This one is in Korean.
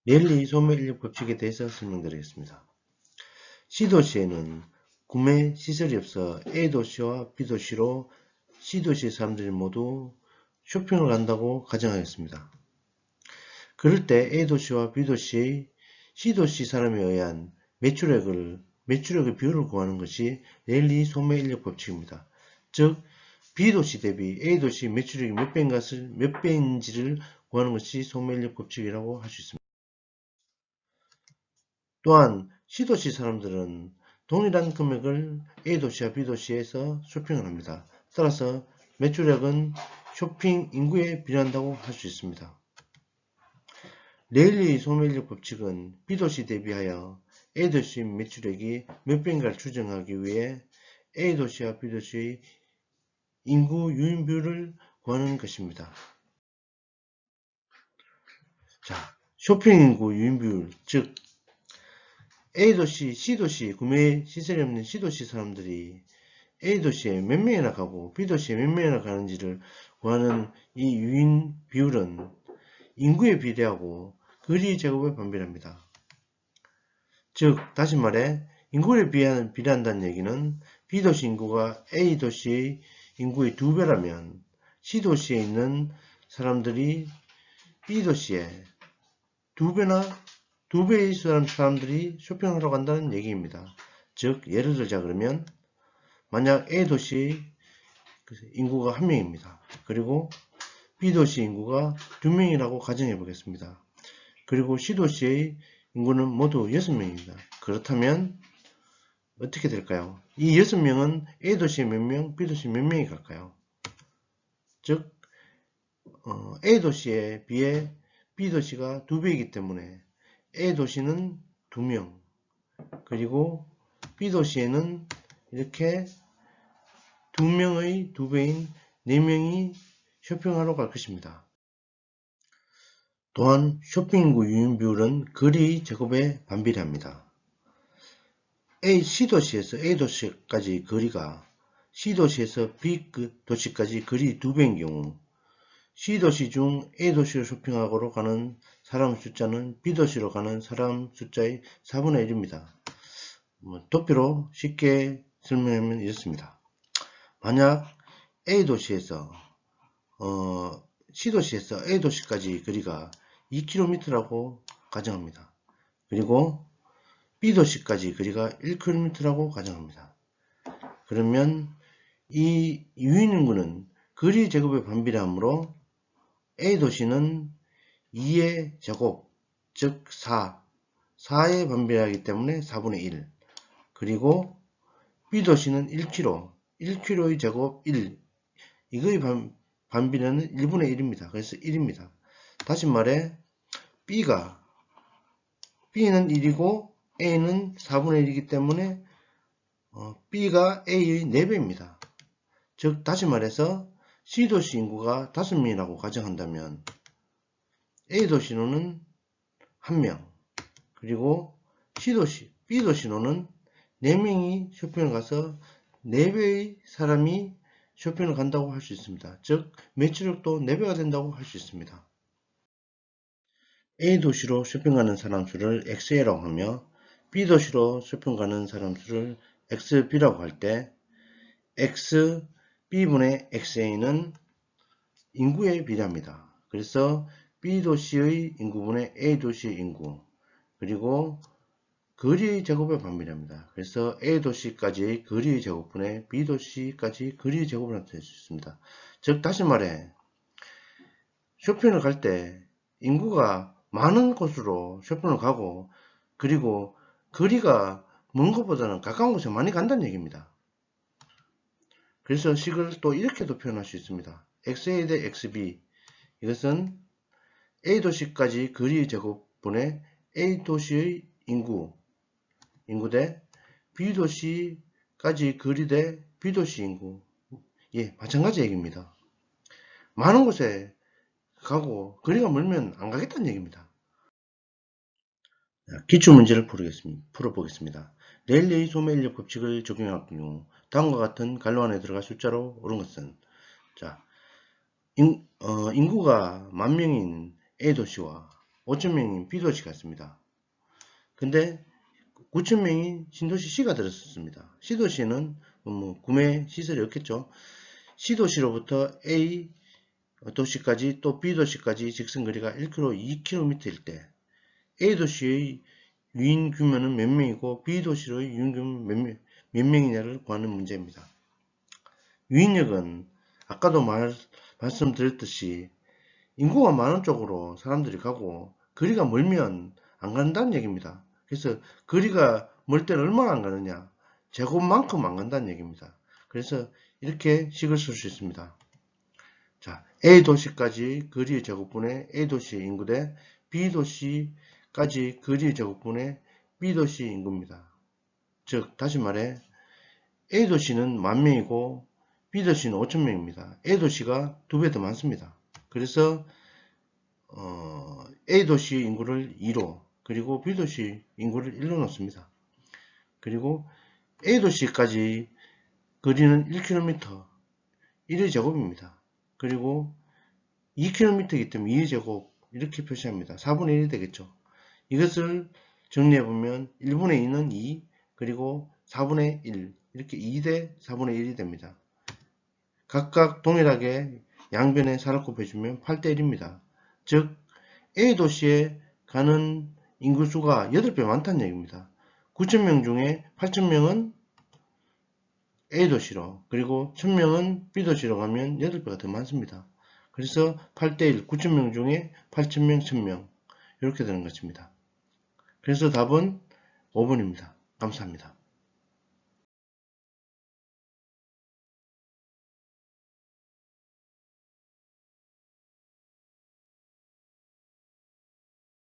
랠리 소매 인력 법칙에 대해서 설명드리겠습니다. C도시에는 구매 시설이 없어 A도시와 B도시로 C도시 사람들이 모두 쇼핑을 간다고 가정하겠습니다. 그럴 때 A도시와 B도시의 C도시 사람에 의한 매출액의 비율을 구하는 것이 랠리 소매 인력 법칙입니다. 즉 B도시 대비 A도시 매출액이 몇 배인지를 구하는 것이 소매 인력 법칙이라고 할 수 있습니다. 또한 C도시 사람들은 동일한 금액을 A도시와 B도시에서 쇼핑을 합니다. 따라서 매출액은 쇼핑 인구에 비례한다고 할 수 있습니다. 레일리 소매인력 법칙은 B도시 대비하여 A도시 매출액이 몇 배인가를 추정하기 위해 A도시와 B도시의 인구 유인 비율을 구하는 것입니다. 자, 쇼핑 인구 유인 비율, 즉 A도시, C도시 구매 시설이 없는 C도시 사람들이 A도시에 몇 명이나 가고 B도시에 몇 명이나 가는지를 구하는 이 유인 비율은 인구에 비례하고 거리 제곱에 반비례합니다. 즉 다시 말해 인구에 비례한다는 얘기는 B도시 인구가 A도시의 인구의 2배라면 C도시에 있는 사람들이 B도시에 2배의 사람들이 쇼핑하러 간다는 얘기입니다. 즉 예를 들자 그러면 만약 A도시 인구가 1명입니다. 그리고 B도시 인구가 2명이라고 가정해 보겠습니다. 그리고 C도시의 인구는 모두 6명입니다. 그렇다면 어떻게 될까요? 이 6명은 A도시에 몇 명, B도시에 몇 명이 갈까요? 즉 A도시에 비해 B도시가 2배이기 때문에 A도시는 2명, 그리고 B도시에는 이렇게 2명의 2배인 4명이 쇼핑하러 갈 것입니다. 또한 쇼핑인구 유인 비율은 거리 제곱에 반비례합니다. C도시에서 A도시까지 거리가 C도시에서 B도시까지 거리 2배인 경우 C도시 중 A도시로 쇼핑하러 가는 사람 숫자는 B도시로 가는 사람 숫자의 4분의 1입니다. 도표로 쉽게 설명하면 이렇습니다. 만약 C도시에서 A도시까지 거리가 2km라고 가정합니다. 그리고 B도시까지 거리가 1km라고 가정합니다. 그러면 이 유인인구는 거리 제곱에 반비례하므로 A도시는 2의 제곱, 즉 4에 반비례하기 때문에 4분의 1. 그리고 B도시는 1km의 제곱 1. 이거의 반비례는 1분의 1입니다. 그래서 1입니다. 다시 말해 B는 1이고 A는 4분의 1이기 때문에 B가 A의 4배입니다. 즉 다시 말해서 C도시 인구가 5명이라고 가정한다면 A도시로는 1명, 그리고 B도시로는 4명이 쇼핑을 가서 4배의 사람이 쇼핑을 간다고 할 수 있습니다. 즉 매출액도 4배가 된다고 할 수 있습니다. A도시로 쇼핑 가는 사람 수를 XA라고 하며 B도시로 쇼핑 가는 사람 수를 XB라고 할 때 XB분의 XA는 인구에 비례합니다. 그래서 B도시의 인구분의 A도시의 인구, 그리고 거리의 제곱에 반비례합니다. 그래서 A도시까지의 거리의 제곱분의 B도시까지 거리의 제곱을 나타낼 수 있습니다. 즉 다시 말해 쇼핑을 갈 때 인구가 많은 곳으로 쇼핑을 가고 그리고 거리가 먼 곳보다는 가까운 곳에 많이 간다는 얘기입니다. 그래서 식을 또 이렇게도 표현할 수 있습니다. XA 대 XB, 이것은 A도시까지 거리의 제곱분의 A도시의 인구 대 B도시까지 거리 대 B도시 인구. 예, 마찬가지 얘기입니다. 많은 곳에 가고 거리가 멀면 안 가겠다는 얘기입니다. 기출문제를 풀어보겠습니다. 랠리 소매인력 법칙을 적용할 경우 다음과 같은 갈로 안에 들어갈 숫자로 옳은 것은, 자, 인구가 10,000명인 A도시와 5,000명인 B도시가 있습니다. 근데 9,000명이 신도시 C가 들었습니다. C도시에는 뭐 구매 시설이 없겠죠. C도시로부터 A 도시까지 또 B도시까지 직선거리가 1km, 2km일 때 A도시의 유인 규모는 몇 명이고 B도시의 유인 규모는 몇 명이냐를 구하는 문제입니다. 유인력은 아까도 말씀드렸듯이 인구가 많은 쪽으로 사람들이 가고 거리가 멀면 안 간다는 얘기입니다. 그래서 거리가 멀 때는 얼마나 안 가느냐, 제곱만큼 안 간다는 얘기입니다. 그래서 이렇게 식을 쓸 수 있습니다. 자, A도시까지 거리의 제곱분의 A도시의 인구 대 B도시까지 거리의 제곱분의 B도시의 인구입니다. 즉 다시 말해 A도시는 10,000명이고 B도시는 5,000명입니다. A도시가 2배 더 많습니다. 그래서 A도시 인구를 2로 그리고 B도시 인구를 1로 놓습니다. 그리고 A도시까지 거리는 1km 1의 제곱입니다. 그리고 2km이기 때문에 2의 제곱 이렇게 표시합니다. 4분의 1이 되겠죠. 이것을 정리해보면 1분의 2는 2 그리고 4분의 1 이렇게 2 대 4분의 1이 됩니다. 각각 동일하게 양변에 4를 곱해주면 8대 1입니다. 즉 A도시에 가는 인구수가 8배 많다는 얘기입니다. 9,000명 중에 8,000명은 A도시로 그리고 1,000명은 B도시로 가면 8배가 더 많습니다. 그래서 8대1 9,000명 중에 8,000명 1,000명 이렇게 되는 것입니다. 그래서 답은 5번입니다. 감사합니다.